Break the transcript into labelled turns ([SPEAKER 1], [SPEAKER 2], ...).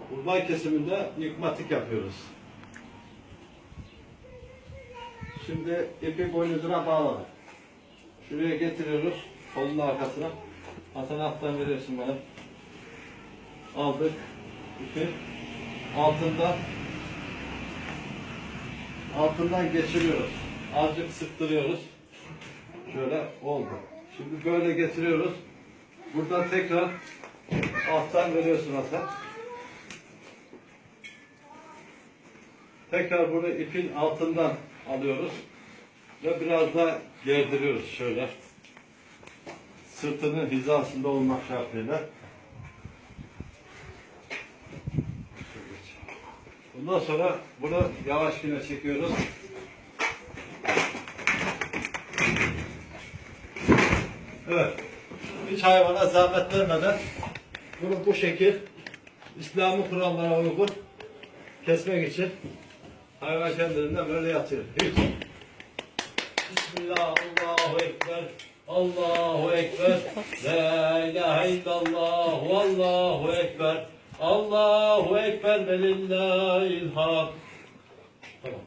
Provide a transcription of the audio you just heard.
[SPEAKER 1] Kurban kesiminde yıkmatik yapıyoruz. Şimdi ipi boynuzuna bağladık. Şuraya getiriyoruz. Kolun arkasına. Hasan alttan veriyorsun bana. Aldık ipi. Altından geçiriyoruz. Azıcık sıktırıyoruz. Şöyle oldu. Şimdi böyle getiriyoruz. Buradan tekrar alttan veriyorsun Hasan. Tekrar bunu ipin altından alıyoruz. Ve biraz da gerdiriyoruz şöyle. Sırtının hizasında olmak şartıyla. Bundan sonra bunu yavaş yine çekiyoruz. Evet. Hiç hayvana zahmet vermeden bunu bu şekil İslami kurallara uygun kesmek için hayvan kendiliğinden böyle yatıyor. Hiç. Bismillah, Allahu Ekber, Allahu Ekber, La ilahe illallah, Allahu Ekber, Allahu Ekber ve lillahil hamd. Tamam.